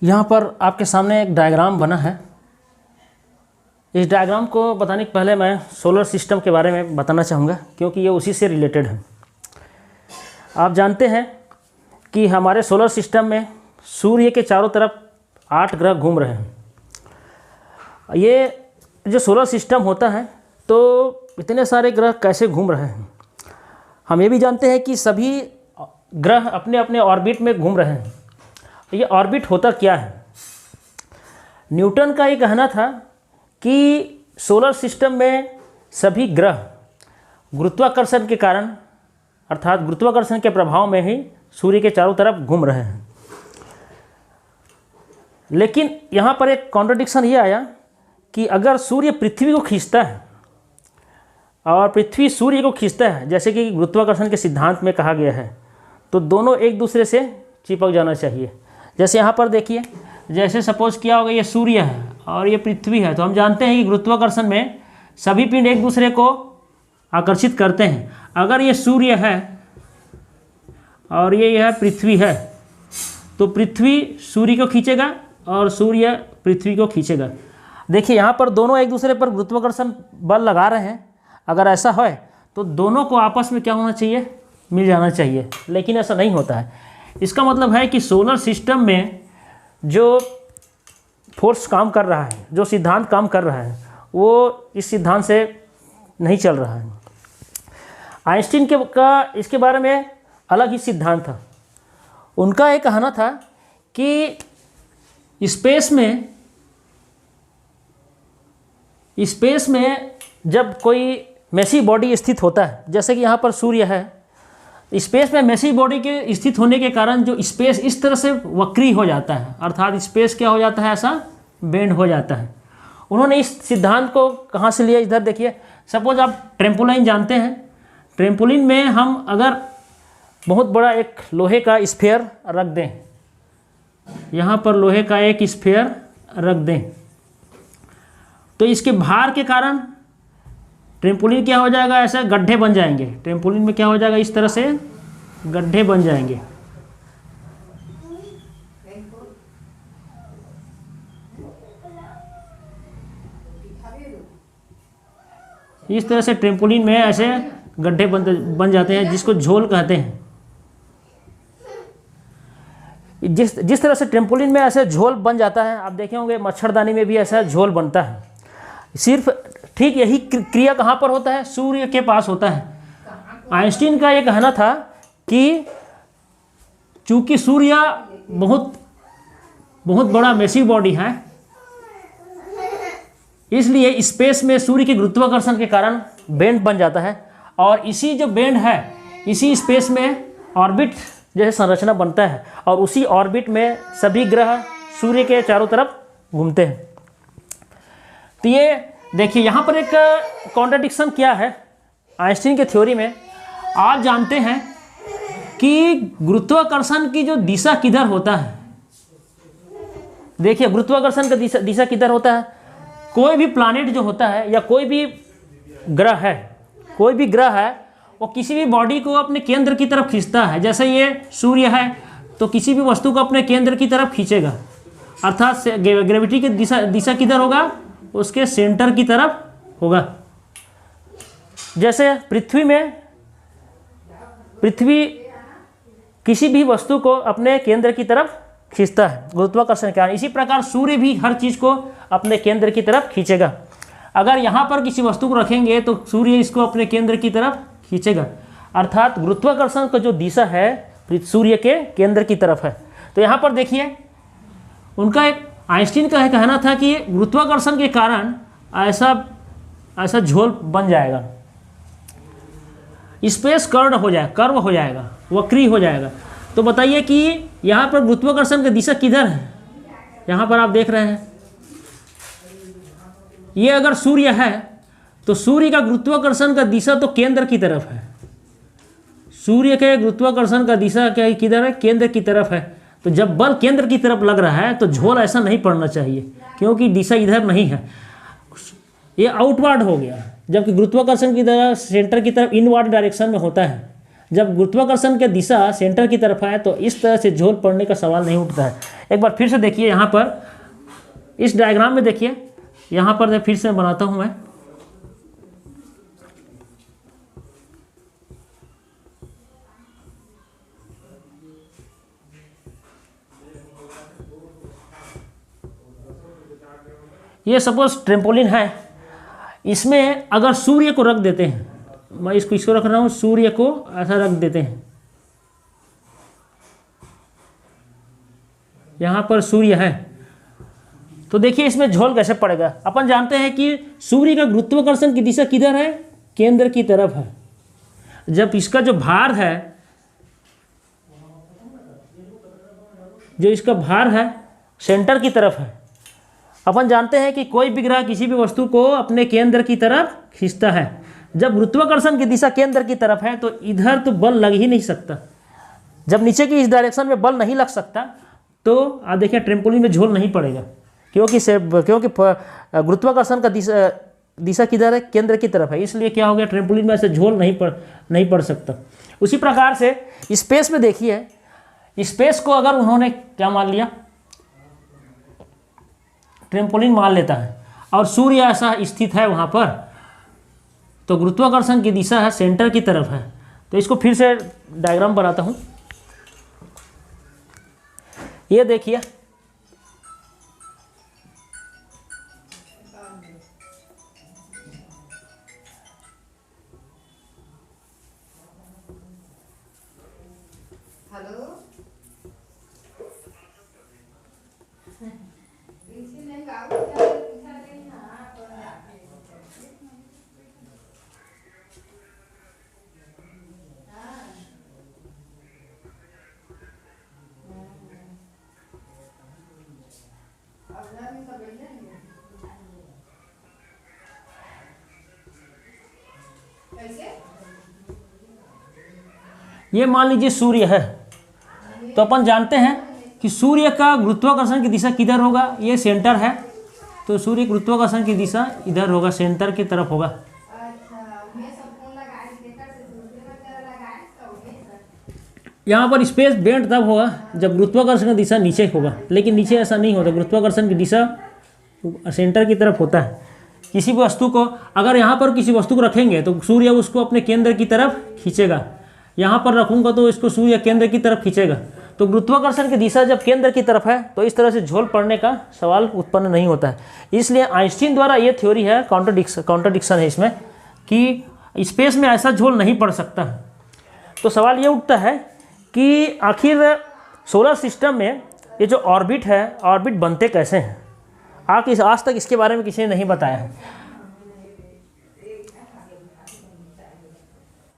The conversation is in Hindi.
यहाँ पर आपके सामने एक डायग्राम बना है। इस डायग्राम को बताने के पहले मैं सोलर सिस्टम के बारे में बताना चाहूँगा, क्योंकि ये उसी से रिलेटेड है। आप जानते हैं कि हमारे सोलर सिस्टम में सूर्य के चारों तरफ 8 ग्रह घूम रहे हैं। ये जो सोलर सिस्टम होता है, तो इतने सारे ग्रह कैसे घूम रहे हैं? हम ये भी जानते हैं कि सभी ग्रह अपने अपने ऑर्बिट में घूम रहे हैं। ये ऑर्बिट होता क्या है? न्यूटन का ये कहना था कि सोलर सिस्टम में सभी ग्रह गुरुत्वाकर्षण के कारण, अर्थात गुरुत्वाकर्षण के प्रभाव में ही सूर्य के चारों तरफ घूम रहे हैं। लेकिन यहाँ पर एक कॉन्ट्रडिक्शन ये आया कि अगर सूर्य पृथ्वी को खींचता है और पृथ्वी सूर्य को खींचता है, जैसे कि गुरुत्वाकर्षण के सिद्धांत में कहा गया है, तो दोनों एक दूसरे से चिपक जाना चाहिए। जैसे यहाँ पर देखिए, जैसे सपोज किया होगा ये सूर्य है और ये पृथ्वी है, तो हम जानते हैं कि गुरुत्वाकर्षण में सभी पिंड एक दूसरे को आकर्षित करते हैं। अगर ये सूर्य है और ये यह पृथ्वी है, तो पृथ्वी सूर्य को खींचेगा और सूर्य पृथ्वी को खींचेगा। देखिए यहाँ पर दोनों एक दूसरे पर गुरुत्वाकर्षण बल लगा रहे हैं। अगर ऐसा है तो दोनों को आपस में क्या होना चाहिए? मिल जाना चाहिए, लेकिन ऐसा नहीं होता है। इसका मतलब है कि सोलर सिस्टम में जो फोर्स काम कर रहा है, जो सिद्धांत काम कर रहा है, वो इस सिद्धांत से नहीं चल रहा है। आइंस्टीन का इसके बारे में अलग ही सिद्धांत था। उनका एक कहना था कि स्पेस में जब कोई मैसी बॉडी स्थित होता है, जैसे कि यहाँ पर सूर्य है, स्पेस में मैसी बॉडी के स्थित होने के कारण जो स्पेस इस तरह से वक्री हो जाता है, अर्थात स्पेस क्या हो जाता है? ऐसा बेंड हो जाता है। उन्होंने इस सिद्धांत को कहाँ से लिया? इधर देखिए, सपोज आप ट्रेम्पोलाइन जानते हैं। ट्रेम्पोलिन में हम अगर बहुत बड़ा एक लोहे का स्फीयर रख दें, यहाँ पर लोहे का एक स्फीयर रख दें, तो इसके भार के कारण ट्रेम्पोलिन क्या हो जाएगा? ऐसे गड्ढे बन जाएंगे। ट्रेम्पोलिन में क्या हो जाएगा? इस तरह से गड्ढे बन जाएंगे। इस तरह से ट्रेम्पोलिन में ऐसे गड्ढे बन जाते हैं, जिसको झोल कहते हैं। जिस तरह से ट्रेम्पोलिन में ऐसे झोल बन जाता है, आप देखे होंगे मच्छरदानी में भी ऐसा झोल बनता है। सिर्फ ठीक यही क्रिया कहाँ पर होता है? सूर्य के पास होता है। आइंस्टीन का ये कहना था कि चूंकि सूर्य बहुत बड़ा मैसिव बॉडी है, इसलिए स्पेस में सूर्य के गुरुत्वाकर्षण के कारण बेंड बन जाता है, और इसी जो बेंड है, इसी स्पेस में ऑर्बिट जैसे संरचना बनता है, और उसी ऑर्बिट में सभी ग्रह सूर्य के चारों तरफ घूमते हैं। तो ये देखिए, यहाँ पर एक कॉन्ट्रडिक्शन क्या है आइंस्टीन के थ्योरी में। आप जानते हैं कि गुरुत्वाकर्षण की जो दिशा किधर होता है? देखिए, गुरुत्वाकर्षण का दिशा किधर होता है? कोई भी प्लैनेट जो होता है या कोई भी ग्रह है, वो किसी भी बॉडी को अपने केंद्र की तरफ खींचता है। जैसे ये सूर्य है, तो किसी भी वस्तु को अपने केंद्र की तरफ खींचेगा, अर्थात ग्रेविटी की दिशा किधर होगा? उसके सेंटर की तरफ होगा। जैसे पृथ्वी किसी भी वस्तु को अपने केंद्र की तरफ खींचता है गुरुत्वाकर्षण के कारण, इसी प्रकार सूर्य भी हर चीज़ को अपने केंद्र की तरफ खींचेगा। अगर यहाँ पर किसी वस्तु को रखेंगे तो सूर्य इसको अपने केंद्र की तरफ खींचेगा, अर्थात गुरुत्वाकर्षण का जो दिशा है सूर्य के केंद्र की तरफ है। तो यहाँ पर देखिए, उनका एक आइंस्टीन का कहना था कि गुरुत्वाकर्षण के कारण ऐसा झोल बन जाएगा, स्पेस कर्व हो जाएगा, वक्री हो जाएगा। तो बताइए कि यहाँ पर गुरुत्वाकर्षण की दिशा किधर है? यहाँ पर आप देख रहे हैं, ये अगर सूर्य है तो सूर्य का गुरुत्वाकर्षण का दिशा तो केंद्र की तरफ है। सूर्य के गुरुत्वाकर्षण का दिशा क्या किधर है? केंद्र की तरफ है। तो जब बल केंद्र की तरफ लग रहा है तो झोल ऐसा नहीं पड़ना चाहिए, क्योंकि दिशा इधर नहीं है, ये आउटवर्ड हो गया। जबकि गुरुत्वाकर्षण की तरह सेंटर की तरफ इनवर्ड डायरेक्शन में होता है। जब गुरुत्वाकर्षण की दिशा सेंटर की तरफ है तो इस तरह से झोल पड़ने का सवाल नहीं उठता है। एक बार फिर से देखिए यहाँ पर इस डायग्राम में देखिए, यहाँ पर फिर से बनाता हूँ मैं। ये सपोज ट्रेम्पोलिन है, इसमें अगर सूर्य को रख देते हैं, मैं इसको रख रहा हूँ, सूर्य को ऐसा रख देते हैं, यहाँ पर सूर्य है, तो देखिए इसमें झोल कैसे पड़ेगा। अपन जानते हैं कि सूर्य का गुरुत्वाकर्षण की दिशा किधर है, केंद्र की तरफ है। जब इसका जो भार है, जो इसका भार है सेंटर की तरफ है। अपन जानते हैं कि कोई भी ग्रह किसी भी वस्तु को अपने केंद्र की तरफ खींचता है। जब गुरुत्वाकर्षण की दिशा केंद्र की तरफ है तो इधर तो बल लग ही नहीं सकता। जब नीचे की इस डायरेक्शन में बल नहीं लग सकता तो आप देखिए ट्रेम्पोलिन में झोल नहीं पड़ेगा, क्योंकि गुरुत्वाकर्षण का दिशा किधर है, केंद्र की तरफ है। इसलिए क्या हो गया, ट्रेम्पोलिन में ऐसे झोल नहीं पड़ सकता। उसी प्रकार से स्पेस में देखिए, स्पेस को अगर उन्होंने क्या मान लिया, ट्रेम्पोलिन मान लेता है, और सूर्य ऐसा स्थित है वहाँ पर, तो गुरुत्वाकर्षण की दिशा है सेंटर की तरफ है। तो इसको फिर से डायग्राम बनाता हूँ। ये देखिए, ये मान लीजिए सूर्य है, तो अपन जानते हैं कि सूर्य का गुरुत्वाकर्षण की दिशा किधर होगा, ये सेंटर है, तो सूर्य गुरुत्वाकर्षण की दिशा इधर होगा, सेंटर की तरफ होगा। यहाँ पर स्पेस बेंड तब होगा जब गुरुत्वाकर्षण की दिशा नीचे होगा, लेकिन नीचे ऐसा नहीं होता, गुरुत्वाकर्षण की दिशा सेंटर की तरफ होता है। किसी भी वस्तु को अगर यहाँ पर किसी वस्तु को रखेंगे तो सूर्य उसको अपने केंद्र की तरफ खींचेगा, यहाँ पर रखूँगा तो इसको सूर्य केंद्र की तरफ खींचेगा। तो गुरुत्वाकर्षण की दिशा जब केंद्र की तरफ है तो इस तरह से झोल पड़ने का सवाल उत्पन्न नहीं होता है। इसलिए आइंस्टीन द्वारा ये थ्योरी है, कॉन्ट्रडिक्शन है इसमें, कि स्पेस में ऐसा झोल नहीं पड़ सकता। तो सवाल ये उठता है कि आखिर सोलर सिस्टम में ये जो ऑर्बिट है, ऑर्बिट बनते कैसे हैं। आज तक इसके बारे में किसी ने नहीं बताया है।